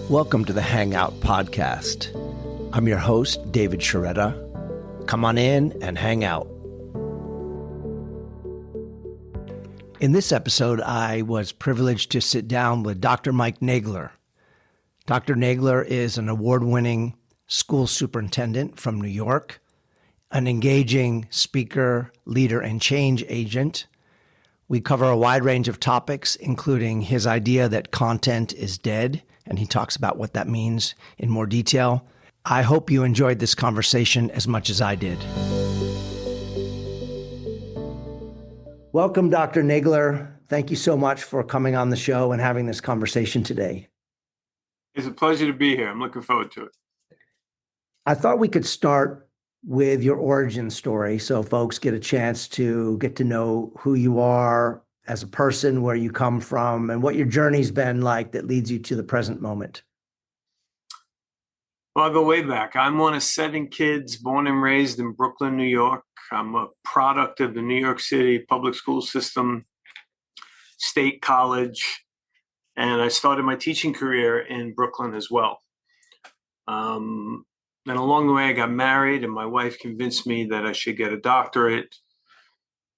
Welcome to the Hangout Podcast. I'm your host, David Sharetta. Come on in and hang out. In this episode, I was privileged to sit down with Dr. Mike Nagler. Dr. Nagler is an award-winning school superintendent from New York, an engaging speaker, leader, and change agent. We cover a wide range of topics, including his idea that content is dead, and he talks about what that means in more detail. I hope you enjoyed this conversation as much as I did. Welcome, Dr. Nagler. Thank you so much for coming on the show and having this conversation today. It's a pleasure to be here. I'm looking forward to it. I thought we could start with your origin story so folks get a chance to get to know who you are as a person, where you come from, and what your journey's been like that leads you to the present moment. Well, I'll go way back. I'm one of 7 kids born and raised in Brooklyn, New York. I'm a product of the New York City public school system, state college, and I started my teaching career in Brooklyn as well. And along the way, I got married, and my wife convinced me that I should get a doctorate.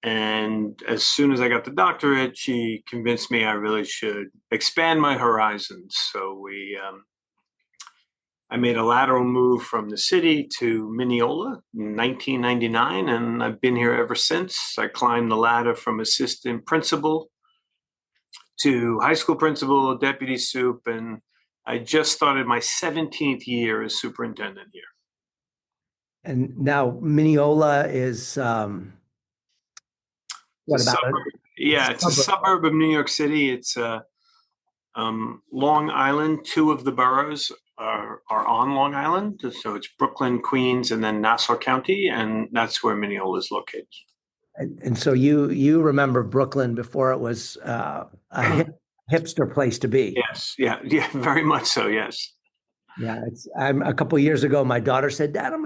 And as soon as I got the doctorate, she convinced me I really should expand my horizons. So I made a lateral move from the city to Mineola in 1999, and I've been here ever since. I climbed the ladder from assistant principal to high school principal, deputy sup, and I just started my 17th year as superintendent here. And now Mineola is what about it? Yeah, it's a suburb of New York City. It's Long Island. 2 of the boroughs are on Long Island. So it's Brooklyn, Queens, and then Nassau County, and that's where Mineola is located. And so you remember Brooklyn before it was a hipster place to be. Yes, yeah, very much so. Yes. Yeah, I'm a couple of years ago, my daughter said, "Dad, I'm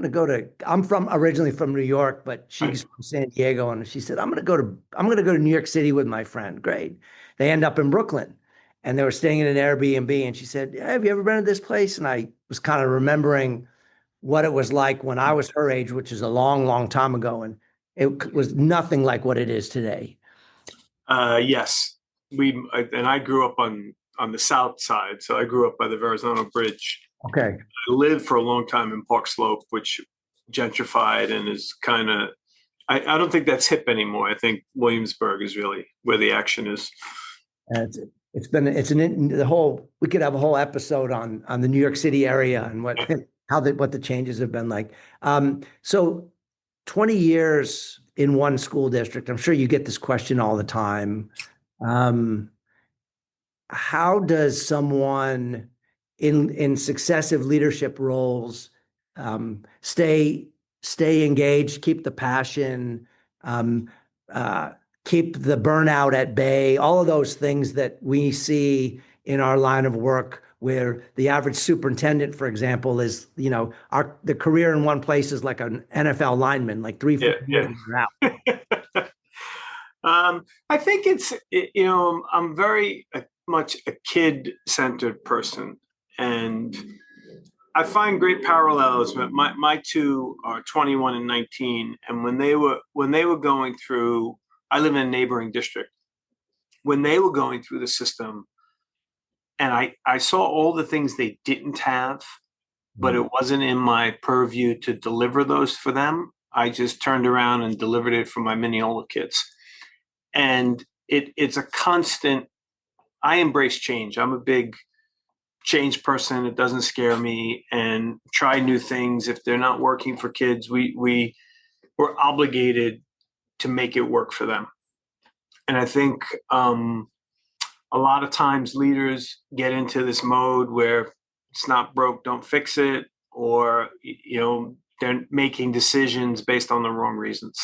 originally from New York, but she's from San Diego." And she said, I'm going to go to New York City with my friend. Great. They end up in Brooklyn, and they were staying in an Airbnb. And she said, "Have you ever been to this place?" And I was kind of remembering what it was like when I was her age, which is a long, long time ago. And it was nothing like what it is today. Yes. I grew up on the south side. So I grew up by the Verrazano Bridge. Okay. I lived for a long time in Park Slope, which gentrified and is kind of, I don't think that's hip anymore. I think Williamsburg is really where the action is. We could have a whole episode on the New York City area and what the changes have been like. So 20 years in one school district, I'm sure you get this question all the time. How does someone in successive leadership roles stay engaged, keep the passion, keep the burnout at bay, all of those things that we see in our line of work, where the average superintendent, for example, is, the career in one place is like an NFL lineman, like 3-4 years out. I think I'm very much a kid-centered person, and I find great parallels. But my 2 are 21 and 19, and when they were going through, I live in a neighboring district. When they were going through the system, and I saw all the things they didn't have, but it wasn't in my purview to deliver those for them. I just turned around and delivered it for my Mineola kids. And it's a constant. I embrace change. I'm a big change person. It doesn't scare me, and try new things. If they're not working for kids, we're obligated to make it work for them. And I think a lot of times leaders get into this mode where it's not broke, don't fix it, or they're making decisions based on the wrong reasons.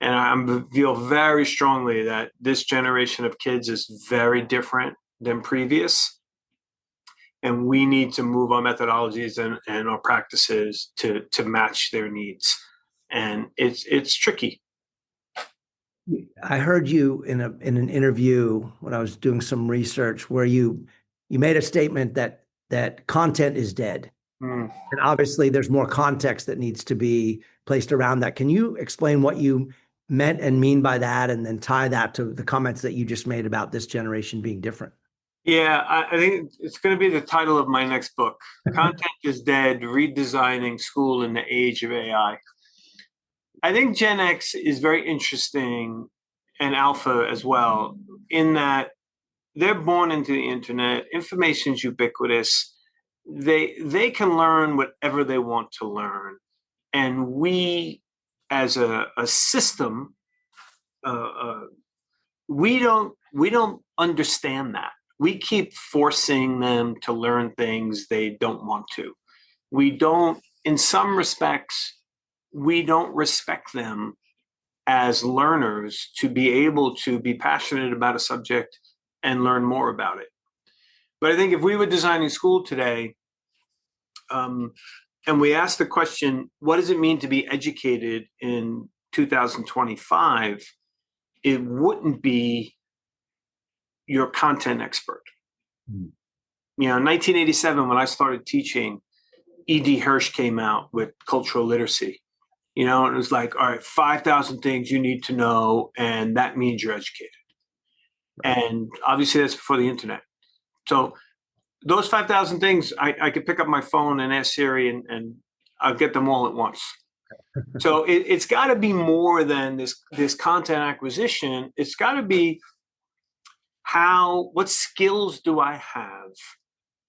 And I feel very strongly that this generation of kids is very different than previous. And we need to move our methodologies and our practices to match their needs. And it's tricky. I heard you in an interview when I was doing some research where you made a statement that that content is dead. Mm. And obviously there's more context that needs to be placed around that. Can you explain what you meant and mean by that, and then tie that to the comments that you just made about this generation being different? Yeah, I think it's going to be the title of my next book. Content is Dead, Redesigning School in the Age of AI. I think Gen X is very interesting, and Alpha as well, in that they're born into the internet. Information's ubiquitous. They can learn whatever they want to learn, and we, as a system, uh, we don't understand that. We keep forcing them to learn things they don't want to. We don't, in some respects, we don't respect them as learners to be able to be passionate about a subject and learn more about it. But I think if we were designing school today, and we asked the question, what does it mean to be educated in 2025? It wouldn't be your content expert. Mm. You know, in 1987, when I started teaching, E.D. Hirsch came out with cultural literacy. You know, and it was like, all right, 5,000 things you need to know, and that means you're educated. Right. And obviously, that's before the internet. So those 5,000 things, I could pick up my phone and ask Siri, and I'll get them all at once. So it's got to be more than this content acquisition. It's got to be what skills do I have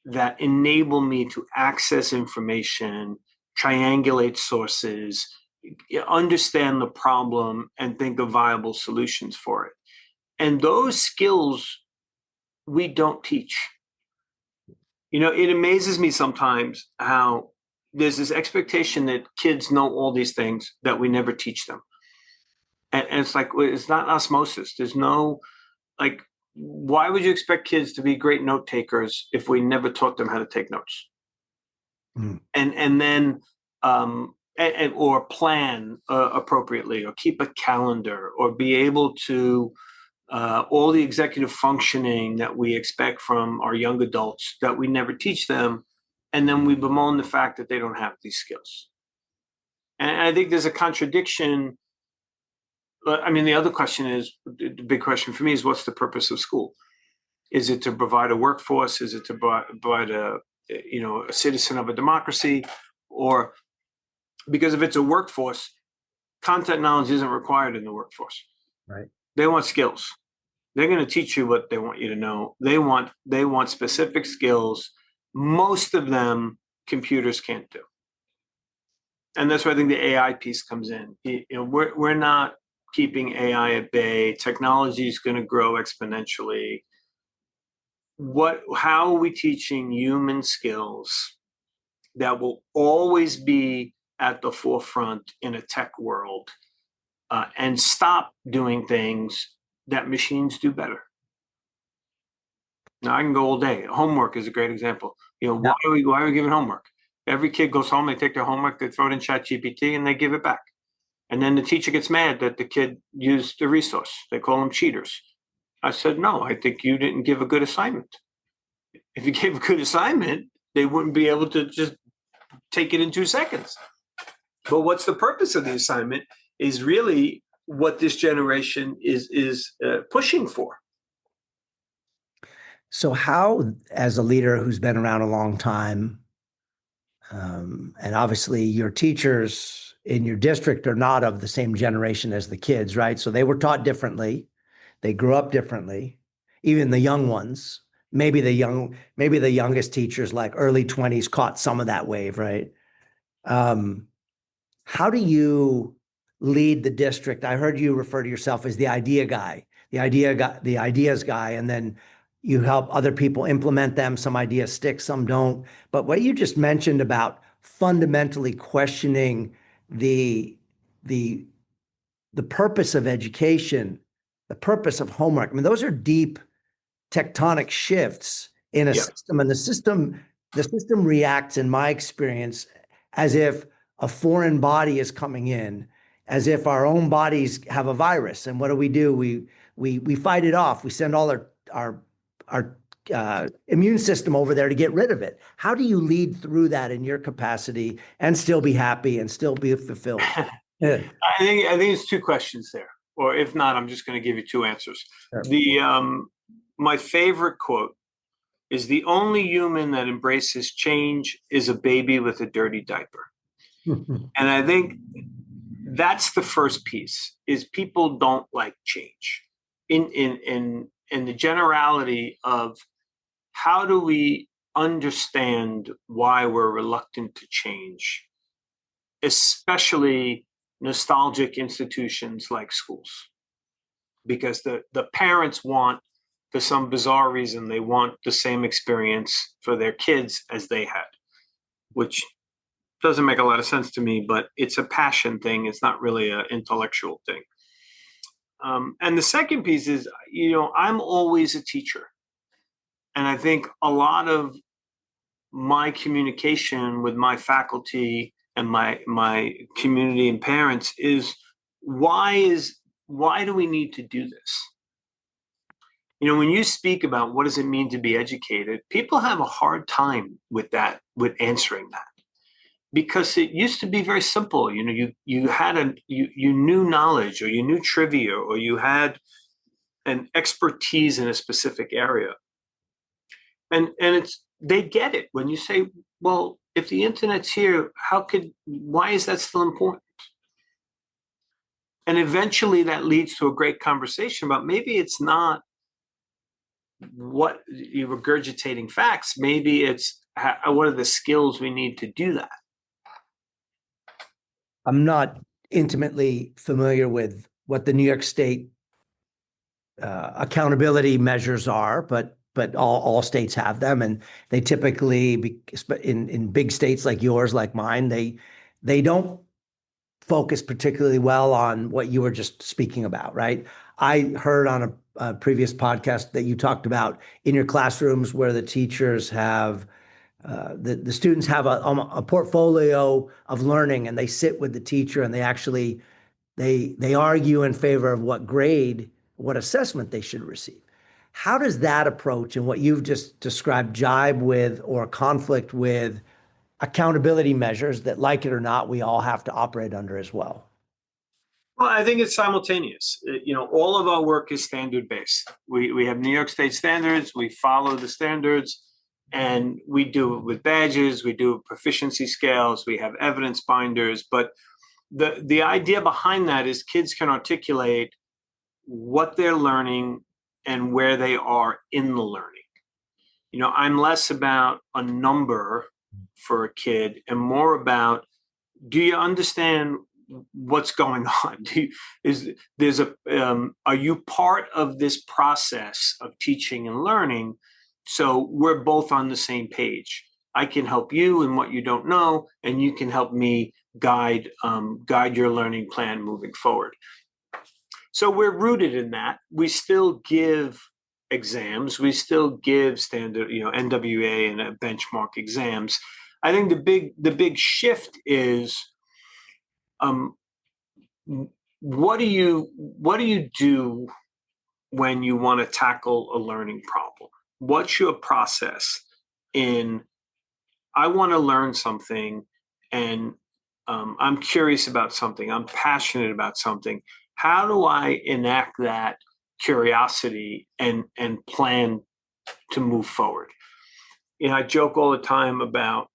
that enable me to access information, triangulate sources, understand the problem, and think of viable solutions for it. And those skills we don't teach. You know, it amazes me sometimes how there's this expectation that kids know all these things that we never teach them. And it's like, it's not osmosis. There's no, like, why would you expect kids to be great note takers if we never taught them how to take notes? Mm. And then, or plan appropriately, or keep a calendar, or be able to all the executive functioning that we expect from our young adults that we never teach them, and then we bemoan the fact that they don't have these skills. And I think there's a contradiction. I mean, the other question is, the big question for me is, what's the purpose of school? Is it to provide a workforce? Is it to provide a citizen of a democracy? Or, because if it's a workforce, content knowledge isn't required in the workforce. Right. They want skills. They're going to teach you what they want you to know. They want specific skills. Most of them computers can't do. And that's where I think the AI piece comes in. You know, we're not keeping AI at bay. Technology is going to grow exponentially. How are we teaching human skills that will always be at the forefront in a tech world, and stop doing things that machines do better? Now, I can go all day. Homework is a great example. You know, Yeah. why are we giving homework? Every kid goes home, they take their homework, they throw it in ChatGPT, and they give it back. And then the teacher gets mad that the kid used the resource. They call them cheaters. I said, no, I think you didn't give a good assignment. If you gave a good assignment, they wouldn't be able to just take it in 2 seconds. But what's the purpose of the assignment is really what this generation is pushing for. So how, as a leader who's been around a long time, and obviously your teachers in your district are not of the same generation as the kids, right? So they were taught differently. They grew up differently. Even the young ones, maybe the youngest teachers, like early 20s, caught some of that wave, right? How do you lead the district? I heard you refer to yourself as the idea guy, the ideas guy, and then you help other people implement them. Some ideas stick, some don't. But what you just mentioned about fundamentally questioning the the the purpose of education, the purpose of homework. I mean, those are deep tectonic shifts in a system, and the system reacts, in my experience, as if a foreign body is coming in, as if our own bodies have a virus. And what do? We fight it off. We send all our immune system over there to get rid of it. How do you lead through that in your capacity and still be happy and still be fulfilled? Yeah. I think it's two questions there, or if not, I'm just going to give you two answers. Sure. My favorite quote is, "The only human that embraces change is a baby with a dirty diaper." And I think that's the first piece, is people don't like change. In the generality of how do we understand why we're reluctant to change, especially nostalgic institutions like schools, because the parents want, for some bizarre reason, they want the same experience for their kids as they had, which doesn't make a lot of sense to me, but it's a passion thing. It's not really an intellectual thing. And the second piece is, I'm always a teacher. And I think a lot of my communication with my faculty and my community and parents is, why do we need to do this? When you speak about what does it mean to be educated, people have a hard time with answering that, because it used to be very simple. You knew knowledge, or you knew trivia, or you had an expertise in a specific area. And they get it when you say, well, if the internet's here, why is that still important? And eventually that leads to a great conversation about, maybe it's not what you're regurgitating facts. Maybe it's what are the skills we need to do that. I'm not intimately familiar with what the New York State accountability measures are, but all states have them, and they typically, in big states like yours, like mine, they don't focus particularly well on what you were just speaking about, right? I heard on a previous podcast that you talked about in your classrooms where the teachers have the students have a portfolio of learning, and they sit with the teacher and they argue in favor of what assessment they should receive. How does that approach and what you've just described jibe with or conflict with accountability measures that, like it or not, we all have to operate under as well? Well, I think it's simultaneous. All of our work is standard based. We have New York State standards. We follow the standards, and we do it with badges. We do proficiency scales. We have evidence binders. But the idea behind that is kids can articulate what they're learning and where they are in the learning. I'm less about a number for a kid and more about, do you understand what's going on? Are you part of this process of teaching and learning? So we're both on the same page. I can help you in what you don't know, and you can help me guide your learning plan moving forward. So we're rooted in that. We still give exams. We still give standard, NWA and benchmark exams. I think the big shift is, what do you do when you want to tackle a learning problem? What's your process in, I want to learn something, and I'm curious about something, I'm passionate about something. How do I enact that curiosity and plan to move forward? I joke all the time about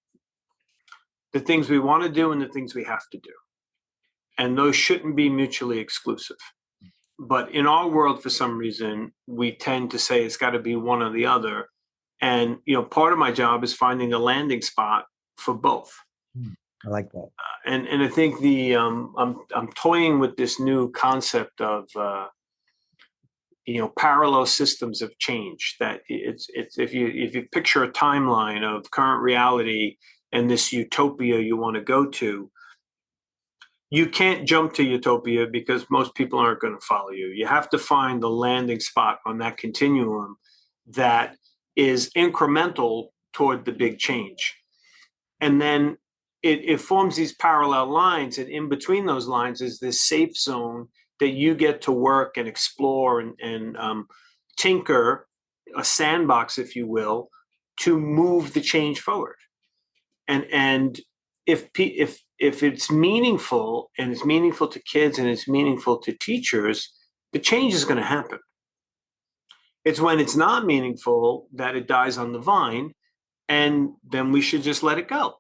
the things we want to do and the things we have to do. And those shouldn't be mutually exclusive. But in our world, for some reason, we tend to say it's got to be one or the other. And, part of my job is finding a landing spot for both. I like that. And I think I'm toying with this new concept of parallel systems of change. That it's if you picture a timeline of current reality and this utopia you want to go to, you can't jump to utopia because most people aren't going to follow you. You have to find the landing spot on that continuum that is incremental toward the big change, and then it forms these parallel lines, and in between those lines is this safe zone that you get to work and explore and tinker a sandbox, if you will, to move the change forward. And if it's meaningful, and it's meaningful to kids and it's meaningful to teachers, the change is going to happen. It's when it's not meaningful that it dies on the vine, and then we should just let it go.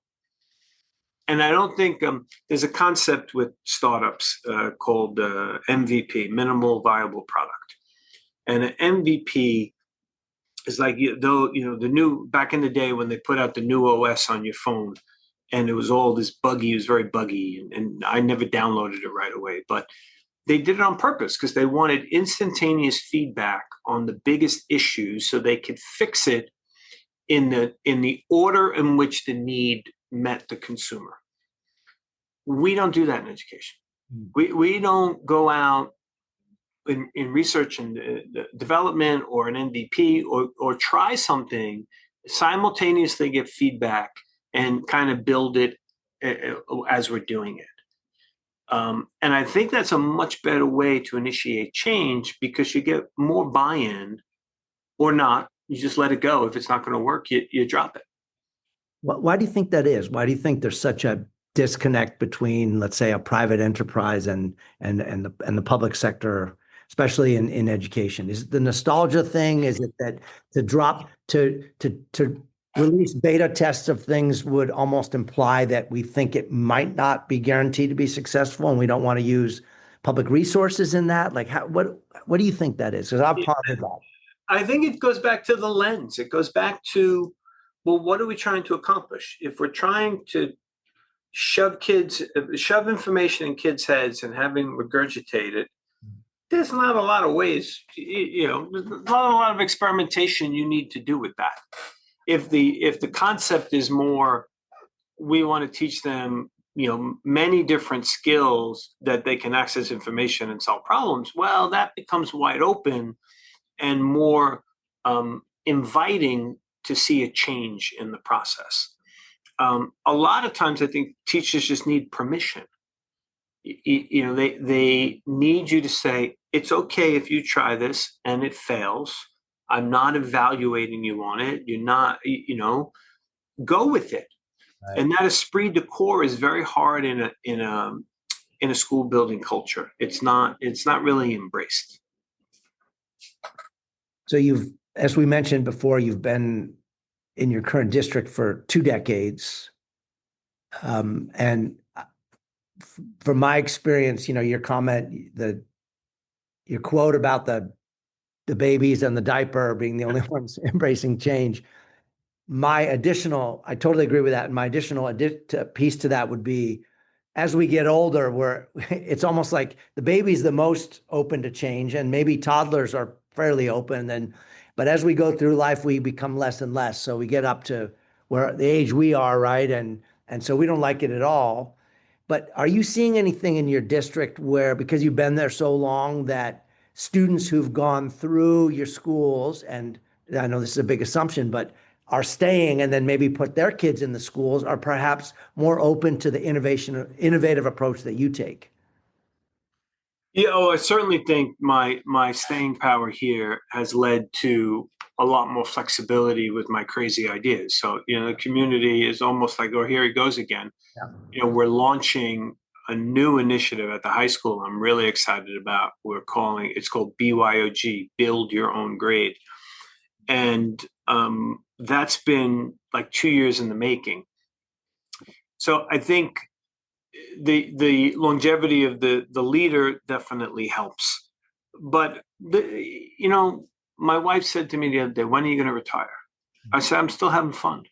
And I don't think there's a concept with startups called MVP, minimal viable product. And an MVP is like, the new, back in the day when they put out the new OS on your phone, and it was all this buggy, it was very buggy, and I never downloaded it right away. But they did it on purpose because they wanted instantaneous feedback on the biggest issues so they could fix it in the order in which the need met the consumer. We don't do that in education. We don't go out in research and development or an MVP or try something, simultaneously get feedback and kind of build it as we're doing it. And I think that's a much better way to initiate change, because you get more buy-in, or not. You just let it go. If it's not going to work, you drop it. Why do you think that is? Why do you think there's such a disconnect between, let's say, a private enterprise and the public sector, especially in education? Is it the nostalgia thing? Is it that to release beta tests of things would almost imply that we think it might not be guaranteed to be successful, and we don't want to use public resources in that? Like, what do you think that is? Because I've pondered that. I think it goes back to the lens. It goes back to, well, what are we trying to accomplish? If we're trying to shove information in kids' heads and have them regurgitate it, there's not a lot of ways, there's not a lot of experimentation you need to do with that. If the concept is more, we want to teach them, many different skills that they can access information and solve problems, well, that becomes wide open and more inviting to see a change in the process. A lot of times I think teachers just need permission. They need you to say, it's okay if you try this and it fails. I'm not evaluating you on it. You're not, go with it. Right. And that esprit de corps is very hard in a school building culture. It's not really embraced. So as we mentioned before, you've been in your current district for 2 decades. And from my experience, your comment, your quote about the babies and the diaper being the only ones embracing change. I totally agree with that. And my additional piece to that would be, as we get older, it's almost like the baby's the most open to change, and maybe toddlers are fairly open. But as we go through life, we become less and less. So we get up to where the age we are, right? And so we don't like it at all. But are you seeing anything in your district where, because you've been there so long, that students who've gone through your schools, and I know this is a big assumption, but are staying and then maybe put their kids in the schools, are perhaps more open to the innovative approach that you take? Yeah, I certainly think my staying power here has led to a lot more flexibility with my crazy ideas. So, the community is almost like, oh, here he goes again. Yeah. We're launching a new initiative at the high school I'm really excited about. It's called BYOG, Build Your Own Grade. And that's been like 2 years in the making. So I think the longevity of the leader definitely helps. But my wife said to me the other day, when are you going to retire? I said, I'm still having fun.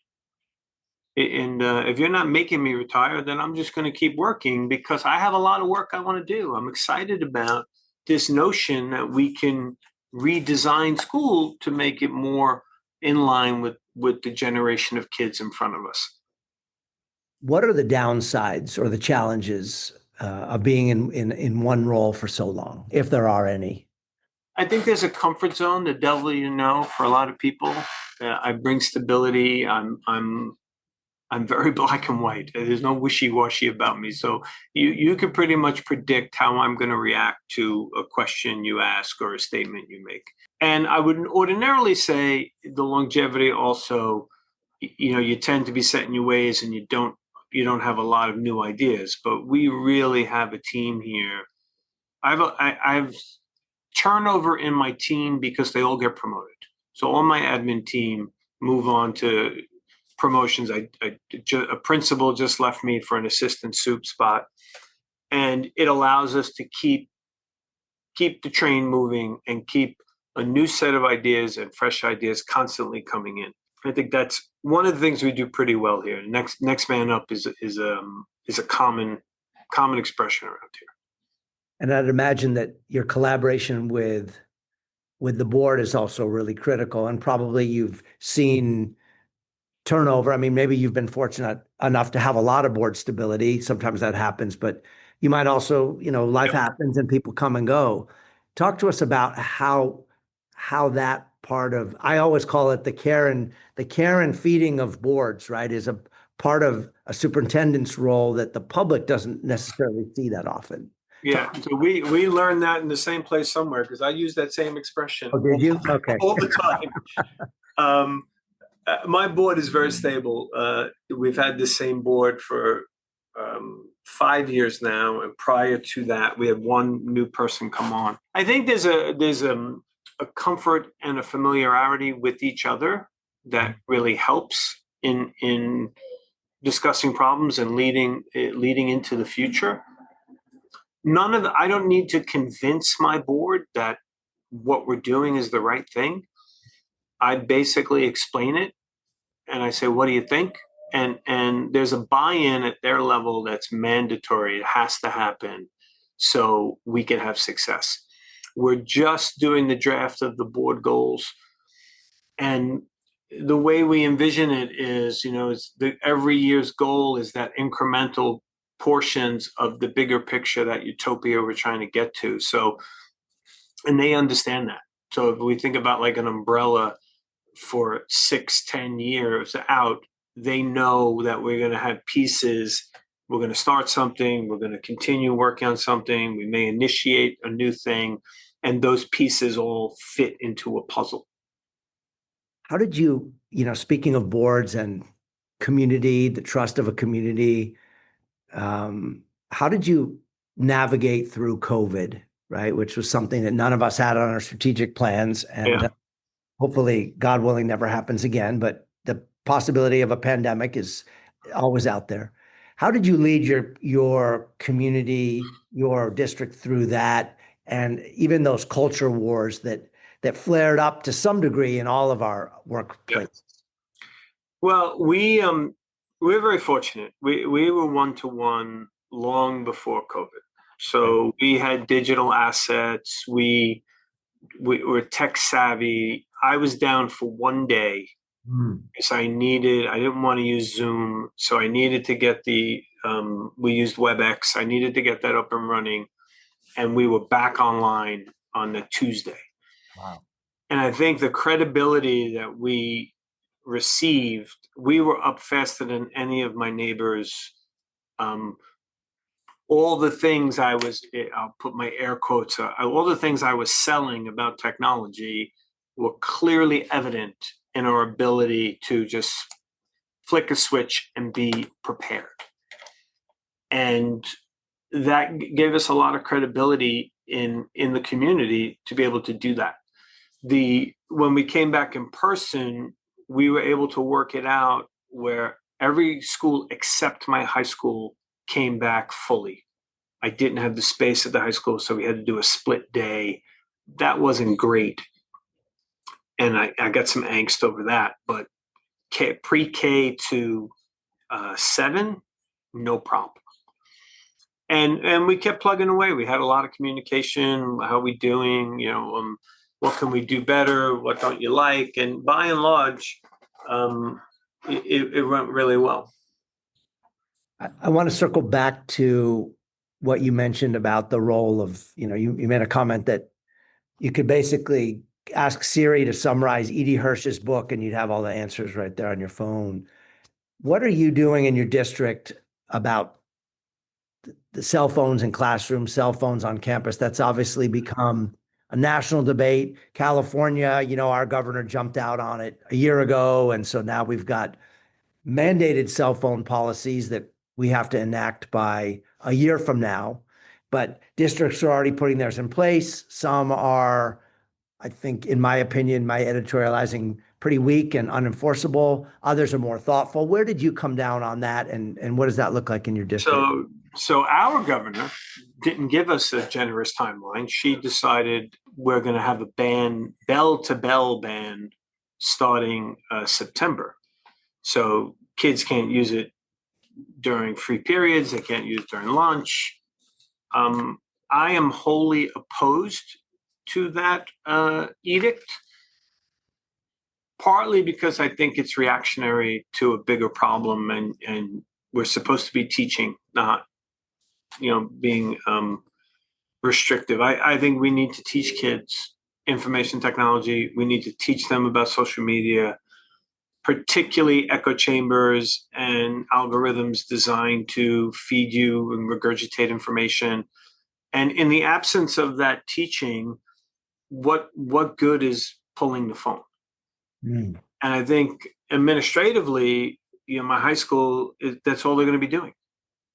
And if you're not making me retire, then I'm just going to keep working, because I have a lot of work I want to do. I'm excited about this notion that we can redesign school to make it more in line with the generation of kids in front of us. What are the downsides or the challenges of being in one role for so long, if there are any? I think there's a comfort zone, the devil for a lot of people. I bring stability. I'm very black and white. There's no wishy-washy about me. So you can pretty much predict how I'm going to react to a question you ask or a statement you make. And I would ordinarily say the longevity also, you tend to be set in your ways and you don't have a lot of new ideas, but we really have a team here. I've turnover in my team because they all get promoted. So all my admin team move on to promotions. A principal just left me for an assistant soup spot, and it allows us to keep the train moving and keep a new set of ideas and fresh ideas constantly coming in. I think that's one of the things we do pretty well here. Next man up is a common expression around here. And I'd imagine that your collaboration with the board is also really critical. And probably you've seen turnover. I mean, maybe you've been fortunate enough to have a lot of board stability. Sometimes that happens, but you might also, life happens and people come and go. Talk to us about how that part of, I always call it the care and feeding of boards, right, is a part of a superintendent's role that the public doesn't necessarily see that often. Yeah, so we learned that in the same place somewhere because I use that same expression Oh, did you? Okay. all the time. My board is very stable. We've had the same board for 5 years now, and prior to that, we had one new person come on. I think there's a comfort and a familiarity with each other that really helps in discussing problems and leading into the future. I don't need to convince my board that what we're doing is the right thing. I basically explain it and I say, what do you think? And there's a buy-in at their level that's mandatory. It has to happen so we can have success. We're just doing the draft of the board goals. And the way we envision it is, every year's goal is that incremental portions of the bigger picture, that utopia we're trying to get to. So, and they understand that. So if we think about like an umbrella for 6-10 years out, they know that we're going to have pieces. We're going to start something. We're going to continue working on something. We may initiate a new thing, and those pieces all fit into a puzzle. How did you, speaking of boards and community, the trust of a community, how did you navigate through COVID, right? Which was something that none of us had on our strategic plans. And Yeah. hopefully, God willing, never happens again. But the possibility of a pandemic is always out there. How did you lead your community, your district through that, and even those culture wars that flared up to some degree in all of our workplaces? Well, we're very fortunate. We were one-to-one long before COVID. So we had digital assets. We were tech savvy. I was down for one day because I didn't want to use Zoom. So I needed to get we used WebEx. I needed to get that up and running. And we were back online on the Tuesday. Wow. And I think the credibility that we received, we were up faster than any of my neighbors. All the things I'll put my air quotes, all the things I was selling about technology were clearly evident in our ability to just flick a switch and be prepared. And that gave us a lot of credibility in the community to be able to do that. When we came back in person, we were able to work it out where every school except my high school came back fully. I didn't have the space at the high school, so we had to do a split day. That wasn't great. And I got some angst over that. But pre-K to 7, no problem. And we kept plugging away. We had a lot of communication. How are we doing? What can we do better? What don't you like? And by and large, it went really well. I want to circle back to what you mentioned about the role of, you made a comment that you could basically ask Siri to summarize E.D. Hirsch's book and you'd have all the answers right there on your phone. What are you doing in your district about the cell phones in classrooms, cell phones on campus? That's obviously become a national debate. California, our governor jumped out on it a year ago. And so now we've got mandated cell phone policies that we have to enact by a year from now. But districts are already putting theirs in place. Some are, I think, in my opinion, my editorializing pretty weak and unenforceable. Others are more thoughtful. Where did you come down on that? And what does that look like in your district? So our governor didn't give us a generous timeline. She decided we're going to have a ban, bell to bell ban, starting September. So kids can't use it during free periods. They can't use it during lunch. I am wholly opposed to that edict, partly because I think it's reactionary to a bigger problem, and we're supposed to be teaching, not being restrictive. I think we need to teach kids information technology. We need to teach them about social media, particularly echo chambers and algorithms designed to feed you and regurgitate information. And in the absence of that teaching, what good is pulling the phone? And I think administratively, my high school, that's all they're going to be doing.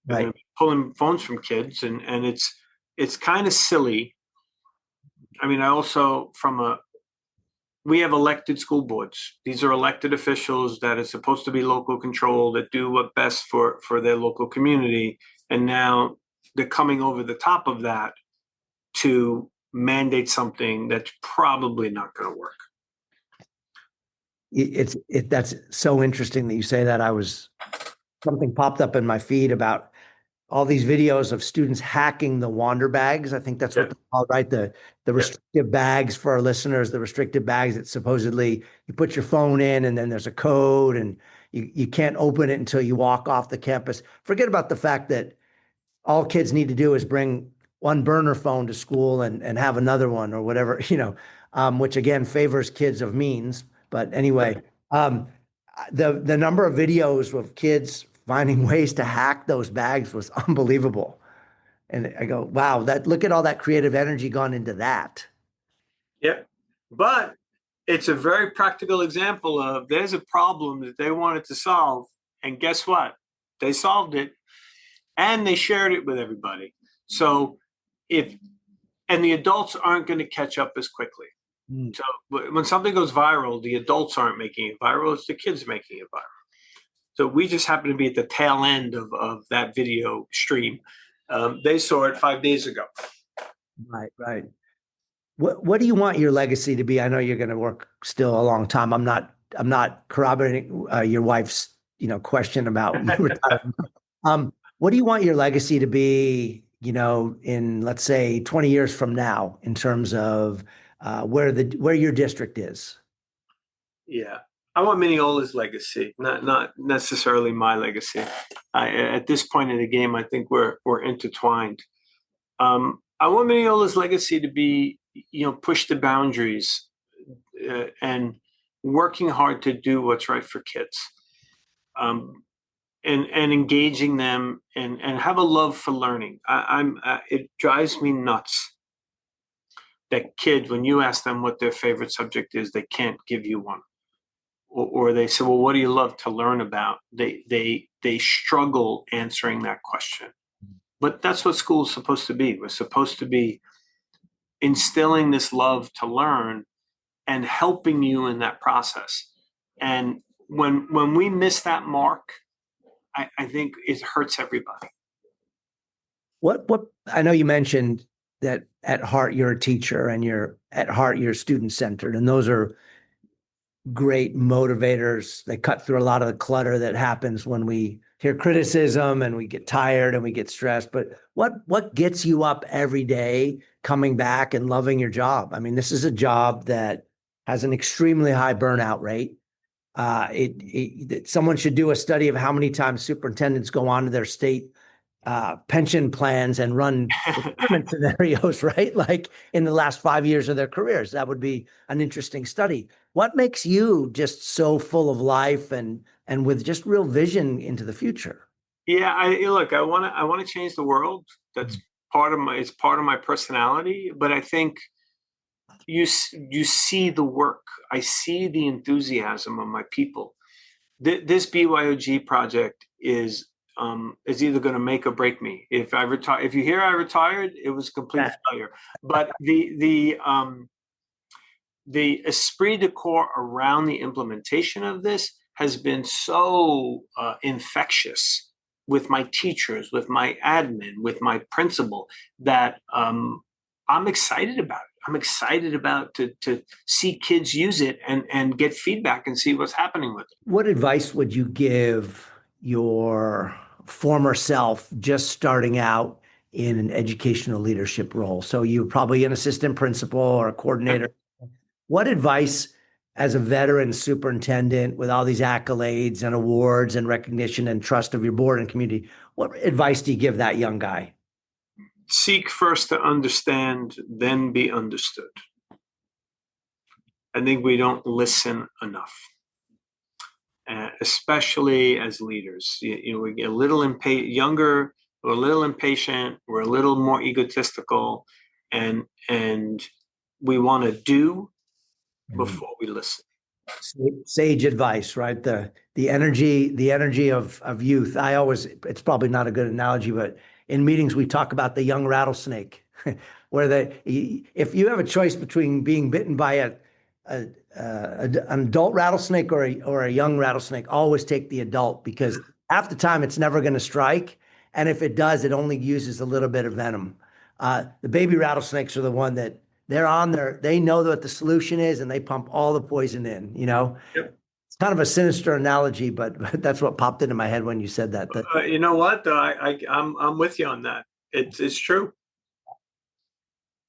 They're Right. going to be pulling phones from kids, and it's kind of silly. I mean, we have elected school boards. These are elected officials that are supposed to be local control, that do what best for their local community. And now they're coming over the top of that to mandate something that's probably not going to work. That's so interesting that you say that. Something popped up in my feed about all these videos of students hacking the wander bags. I think that's what they're called, right? The restrictive bags, for our listeners, the restrictive bags that supposedly you put your phone in and then there's a code and you can't open it until you walk off the campus. Forget about the fact that all kids need to do is bring one burner phone to school and have another one or whatever, which again favors kids of means. But anyway, the number of videos of kids finding ways to hack those bags was unbelievable. And I go, wow, look at all that creative energy gone into that. Yeah. But it's a very practical example of there's a problem that they wanted to solve. And guess what? They solved it and they shared it with everybody. So and the adults aren't going to catch up as quickly. So when something goes viral, the adults aren't making it viral, it's the kids making it viral. So we just happen to be at the tail end of that video stream. They saw it 5 days ago. Right. What do you want your legacy to be? I know you're going to work still a long time. I'm not corroborating your wife's question about retirement. What do you want your legacy to be? In, let's say, 20 years from now, in terms of where your district is. Yeah, I want Mineola's legacy, not necessarily my legacy. At this point in the game, I think we're intertwined. I want Mineola's legacy to be, push the boundaries and working hard to do what's right for kids, and engaging them and have a love for learning. It drives me nuts that kids, when you ask them what their favorite subject is, they can't give you one. Or they say, well, what do you love to learn about? They struggle answering that question. But that's what school is supposed to be. We're supposed to be instilling this love to learn and helping you in that process. And when we miss that mark, I think it hurts everybody. What I know you mentioned that at heart you're a teacher and at heart you're student centered, and those are great motivators. They cut through a lot of the clutter that happens when we hear criticism and we get tired and we get stressed. But what gets you up every day, coming back and loving your job? I mean, this is a job that has an extremely high burnout rate. Someone should do a study of how many times superintendents go on to their state pension plans and run retirement scenarios, right? Like in the last 5 years of their careers. That would be an interesting study. What makes you just so full of life and with just real vision into the future? Yeah, I want to change the world. That's part of my personality. But I think you see the work. I see the enthusiasm of my people. This BYOG project is either going to make or break me. If I retire, if you hear I retired, it was a complete failure. But the esprit de corps around the implementation of this has been so infectious with my teachers, with my admin, with my principal, that I'm excited about it. I'm excited about to see kids use it and get feedback and see what's happening with it. What advice would you give your former self just starting out in an educational leadership role? So you're probably an assistant principal or a coordinator. What advice, as a veteran superintendent with all these accolades and awards and recognition and trust of your board and community, what advice do you give that young guy? Seek first to understand, then be understood. I think we don't listen enough, especially as leaders. We get a little younger, we're a little impatient, we're a little more egotistical, and we want to do before we listen. Sage advice, right? The energy of youth. It's probably not a good analogy, but in meetings we talk about the young rattlesnake, where if you have a choice between being bitten by an adult rattlesnake or a young rattlesnake, always take the adult, because half the time it's never going to strike, and if it does, it only uses a little bit of venom. The baby rattlesnakes are the one that they're on there. They know what the solution is, and they pump all the poison in. Yep. It's kind of a sinister analogy, but that's what popped into my head when you said that. You know what? I'm with you on that. It's true.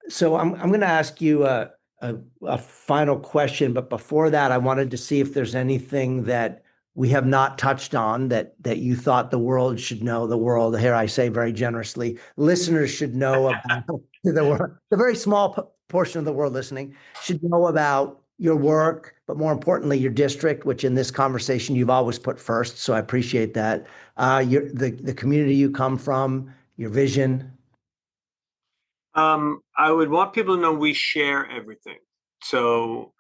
So I'm going to ask you a final question, but before that, I wanted to see if there's anything that we have not touched on that you thought the world should know. The world, here I say very generously, listeners should know about the world. The very small portion of the world listening should know about your work, but more importantly, your district, which in this conversation you've always put first. So I appreciate that. The community you come from, your vision. I would want people to know we share everything. So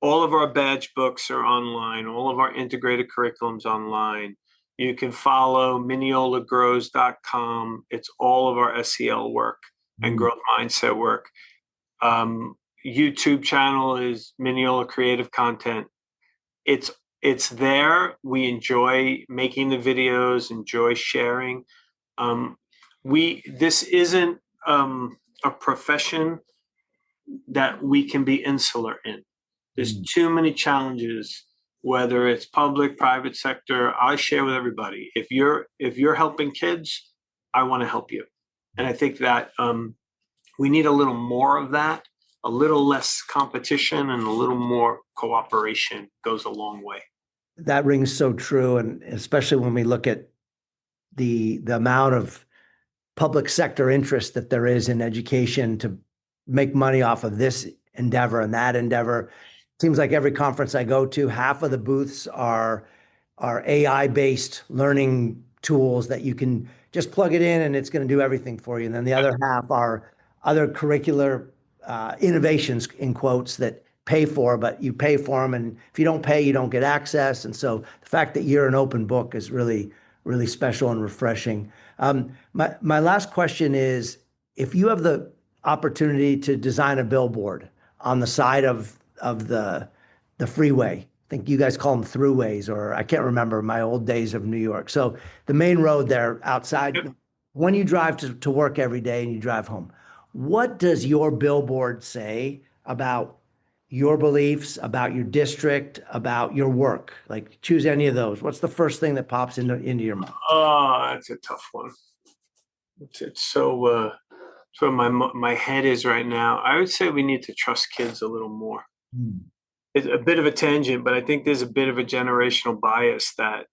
all of our badge books are online, all of our integrated curriculums online. You can follow mineolagrows.com. It's all of our SEL work and growth mindset work. YouTube channel is Mineola Creative Content. It's there. We enjoy making the videos, enjoy sharing. This isn't a profession that we can be insular in. There's too many challenges, whether it's public, private sector. I share with everybody. If you're helping kids, I want to help you. And I think that we need a little more of that, a little less competition and a little more cooperation goes a long way. That rings so true. And especially when we look at the amount of public sector interest that there is in education to make money off of this endeavor and that endeavor. Seems like every conference I go to, half of the booths are AI-based learning tools that you can just plug it in and it's going to do everything for you. And then the other half are other curricular innovations, in quotes, that pay for, but you pay for them. And if you don't pay, you don't get access. And so the fact that you're an open book is really, really special and refreshing. My last question is, if you have the opportunity to design a billboard on the side of the freeway, I think you guys call them throughways, or I can't remember my old days of New York. So the main road there outside, when you drive to work every day and you drive home, what does your billboard say about your beliefs, about your district, about your work? Like, choose any of those. What's the first thing that pops into your mind? Oh, that's a tough one. It's so where my head is right now. I would say we need to trust kids a little more. It's a bit of a tangent, but I think there's a bit of a generational bias that,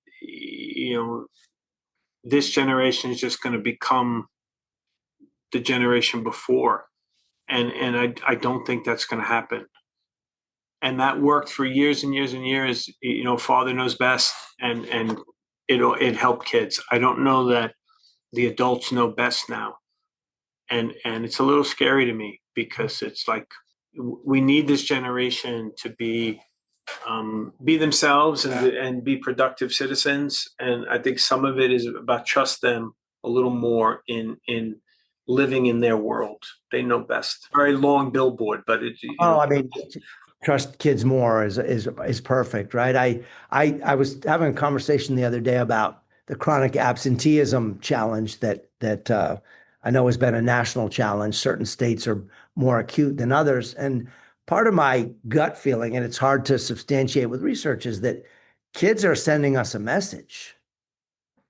this generation is just going to become the generation before. And I don't think that's going to happen. And that worked for years and years and years. Father knows best, and it helped kids. I don't know that the adults know best now. And it's a little scary to me, because it's like we need this generation to be themselves and be productive citizens. And I think some of it is about trust them a little more in living in their world. They know best. Very long billboard, but I mean, trust kids more is perfect, right? I was having a conversation the other day about the chronic absenteeism challenge that I know has been a national challenge. Certain states are more acute than others, and part of my gut feeling, and it's hard to substantiate with research, is that kids are sending us a message.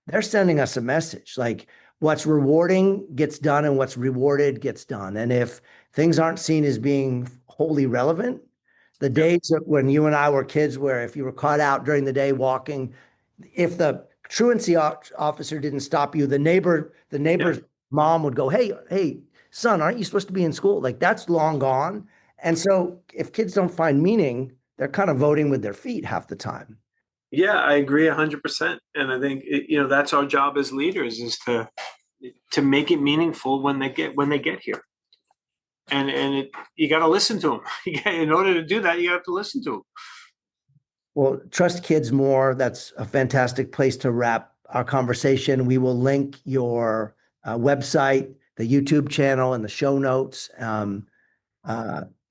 They're sending us a message like what's rewarding gets done and what's rewarded gets done. And if things aren't seen as being wholly relevant, the days when you and I were kids, where if you were caught out during the day walking, if the truancy officer didn't stop you, the neighbor's mom would go, hey, son, aren't you supposed to be in school? Like that's long gone. And so if kids don't find meaning, they're kind of voting with their feet half the time. Yeah, I agree 100%. And I think, that's our job as leaders, is to make it meaningful when they get here. And you got to listen to them. In order to do that, you have to listen to them. Well, trust kids more. That's a fantastic place to wrap our conversation. We will link your website, the YouTube channel, and the show notes.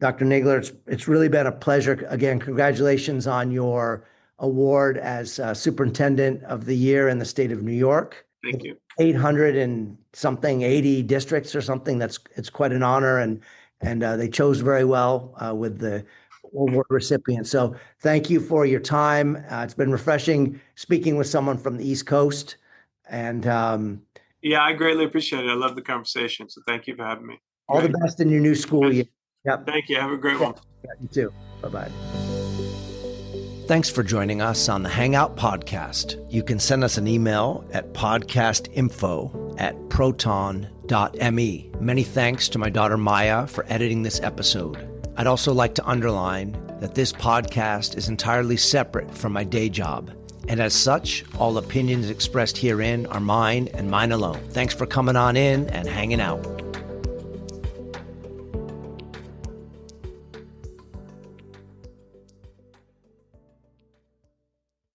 Dr. Nagler, it's really been a pleasure. Again, congratulations on your award as Superintendent of the Year in the state of New York. Thank you. 800 and something, 80 districts or something. It's quite an honor, and they chose very well with the award recipient. So thank you for your time. It's been refreshing speaking with someone from the East Coast. And yeah, I greatly appreciate it. I love the conversation. So thank you for having me. All the best in your new school year. Yep. Thank you. Have a great one. Yeah, you too. Bye-bye. Thanks for joining us on the Hangout Podcast. You can send us an email at podcastinfo@proton.me. Many thanks to my daughter Maya for editing this episode. I'd also like to underline that this podcast is entirely separate from my day job. And as such, all opinions expressed herein are mine and mine alone. Thanks for coming on in and hanging out.